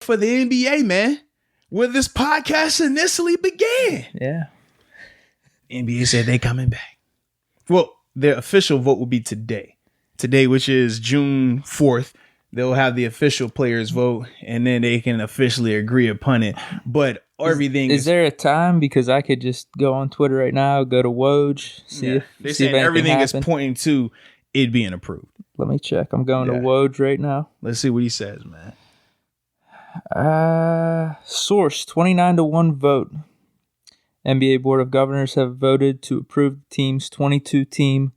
for the NBA, man, where this podcast initially began. Yeah. NBA said they coming back. Well, their official vote will be today. Today, which is June 4th. They'll have the official players vote, and then they can officially agree upon it. But everything is there a time? Because I could just go on Twitter right now, go to Woj, see if they're see saying if everything is happened. pointing to it being approved. Let me check. I'm going to Woj right now. Let's see what he says, man. Source 29-1 vote. NBA Board of Governors have voted to approve the team's 22-team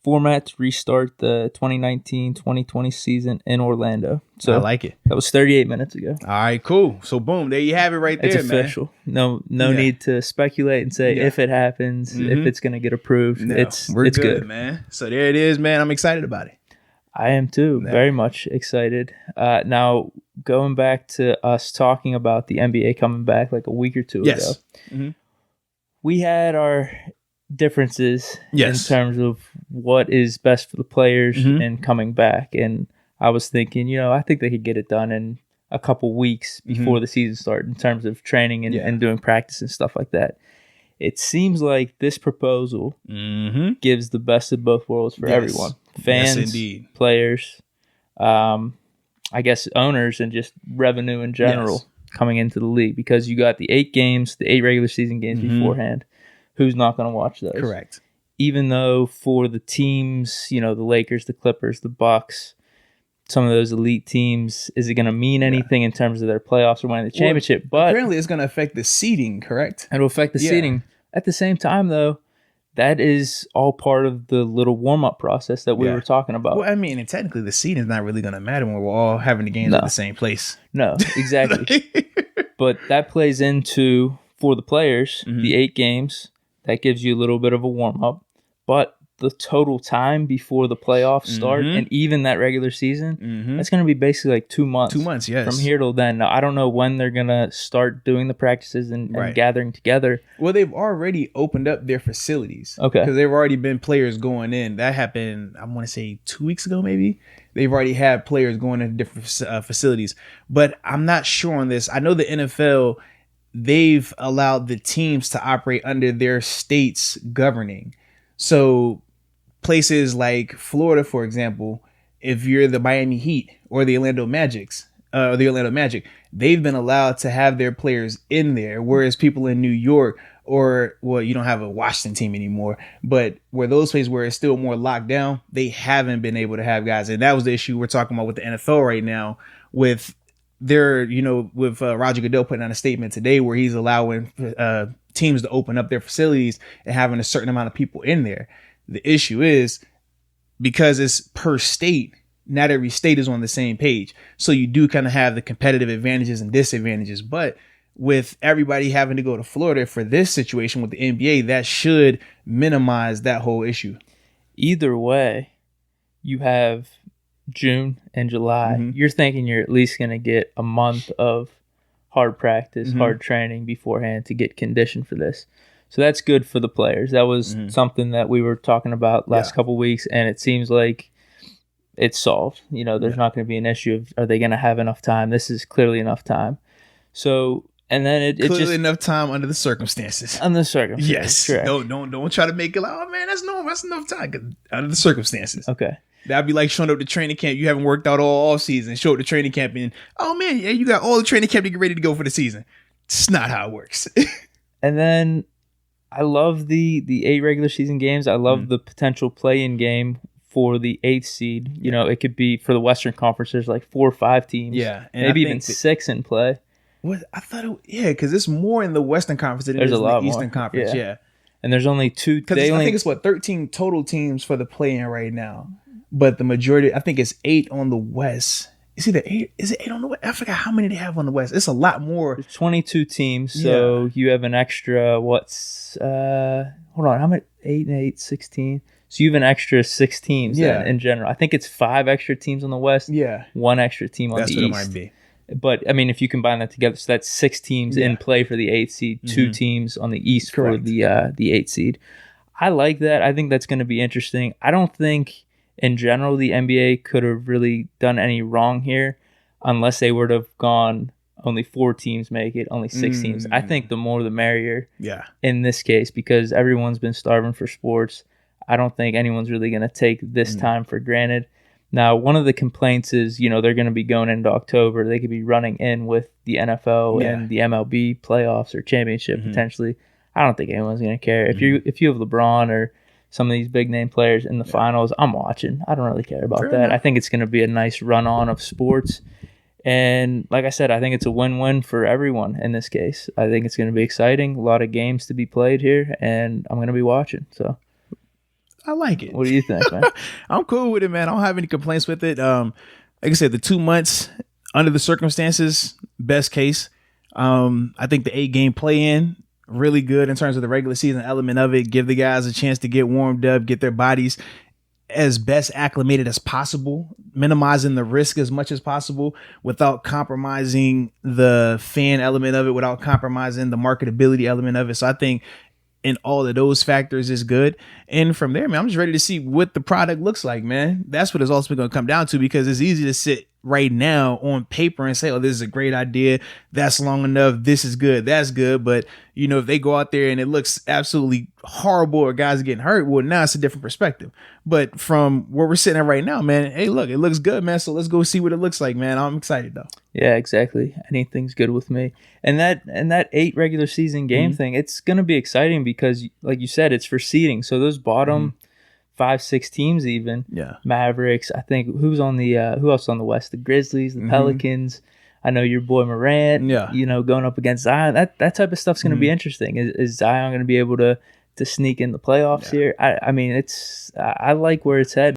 format to restart the 2019-2020 season in Orlando. So I like it. That was 38 minutes ago. All right, cool. So boom, there you have it right there, It's official. Man. No need to speculate and say if it happens, if it's going to get approved. No, it's good, man. So there it is, man. I'm excited about it. I am too. Very much excited. Now, going back to us talking about the NBA coming back like a week or two ago. Mm-hmm. We had our differences in terms of what is best for the players and coming back. And I was thinking, I think they could get it done in a couple weeks before the season starts in terms of training and doing practice and stuff like that. It seems like this proposal gives the best of both worlds for everyone. Fans, players, I guess owners, and just revenue in general coming into the league, because you got the 8 games, the 8 regular season games beforehand. Who's not going to watch those? Correct. Even though for the teams, the Lakers, the Clippers, the Bucks, some of those elite teams, is it going to mean anything in terms of their playoffs or winning the championship? But apparently it's going to affect the seeding, correct? It'll affect the seeding. At the same time, though, that is all part of the little warm-up process that we were talking about. Well, I mean, and technically the seeding is not really going to matter when we're all having the games at the same place. No, exactly. But that plays into, for the players, the 8 games. That gives you a little bit of a warm-up. But the total time before the playoffs start, and even that regular season, that's going to be basically like 2 months. 2 months, yes. From here till then. Now, I don't know when they're going to start doing the practices and gathering together. Well, they've already opened up their facilities. Okay. Because there have already been players going in. That happened, I want to say 2 weeks ago, maybe. They've already had players going into different facilities. But I'm not sure on this. I know the NFL, they've allowed the teams to operate under their state's governing. So places like Florida, for example, if you're the Miami Heat or the Orlando Magic, they've been allowed to have their players in there. Whereas people in New York, you don't have a Washington team anymore, but where those places where it's still more locked down, they haven't been able to have guys. And that was the issue we're talking about with the NFL right now with with Roger Goodell putting out a statement today where he's allowing teams to open up their facilities and having a certain amount of people in there. The issue is because it's per state, not every state is on the same page. So you do kind of have the competitive advantages and disadvantages. But with everybody having to go to Florida for this situation with the NBA, that should minimize that whole issue. Either way, you have June and July. You're thinking you're at least going to get a month of hard practice, hard training beforehand to get conditioned for this. So that's good for the players. That was something that we were talking about last couple weeks, and it seems like it's solved. There's not going to be an issue of, are they going to have enough time? This is clearly enough time. So, and then it clearly just enough time under the circumstances. Under the circumstances, yes. Correct. Don't try to make it like, oh man, that's normal. That's enough time. 'Cause under the circumstances. Okay. That'd be like showing up to training camp. You haven't worked out all season. Show up to training camp and, oh man, yeah, you got all the training camp to get ready to go for the season. It's not how it works. And then I love the 8 regular season games. I love the potential play-in game for the 8th seed. It could be for the Western Conference. There's like 4 or 5 teams. Yeah. And maybe even 6 in play. What I thought, because it's more in the Western Conference than it is in the Eastern Conference. Yeah. And there's only 2. Because I think it's 13 total teams for the play-in right now. But the majority, I think it's 8 on the West. Is it 8 on the West? I forgot how many they have on the West. It's a lot more. There's 22 teams, so you have an extra, hold on, how many? 8 and 8, 16. So you have an extra 6 teams in general. I think it's 5 extra teams on the West. Yeah. 1 extra team on the East. That's what it might be. But, I mean, if you combine that together, so that's 6 teams in play for the 8th seed, 2 teams on the East for the 8th seed. I like that. I think that's going to be interesting. I don't think, in general, the NBA could have really done any wrong here unless they would have gone only 4 teams make it, only 6 teams. I think the more the merrier. Yeah. In this case, because everyone's been starving for sports. I don't think anyone's really going to take this time for granted. Now, one of the complaints is, they're going to be going into October. They could be running in with the NFL and the MLB playoffs or championship potentially. I don't think anyone's going to care. If you have LeBron or some of these big name players in the finals, I'm watching. I don't really care about that. Enough. I think it's going to be a nice run on of sports. And like I said, I think it's a win-win for everyone in this case. I think it's going to be exciting. A lot of games to be played here, and I'm going to be watching. So I like it. What do you think, man? I'm cool with it, man. I don't have any complaints with it. Like I said, the 2 months under the circumstances, best case. I think the 8-game play-in, really good in terms of the regular season element of it. Give the guys a chance to get warmed up, get their bodies as best acclimated as possible, minimizing the risk as much as possible without compromising the fan element of it, without compromising the marketability element of it. So I think in all of those factors is good. And from there, man, I'm just ready to see what the product looks like, man. That's what it's ultimately going to come down to, because it's easy to sit right now on paper and say, oh, this is a great idea. That's long enough. This is good. That's good. But, if they go out there and it looks absolutely horrible or guys are getting hurt, well, now it's a different perspective. But from where we're sitting at right now, man, hey, look, it looks good, man. So let's go see what it looks like, man. I'm excited, though. Yeah, exactly. Anything's good with me. And that 8 regular season game thing, it's going to be exciting because, like you said, it's for seeding. So those bottom 5-6 teams, even Mavericks. I think who else on the West? The Grizzlies, the Pelicans. I know your boy Morant. Going up against Zion. That type of stuff's going to be interesting. Is Zion going to be able to sneak in the playoffs here? I mean, I like where it's headed.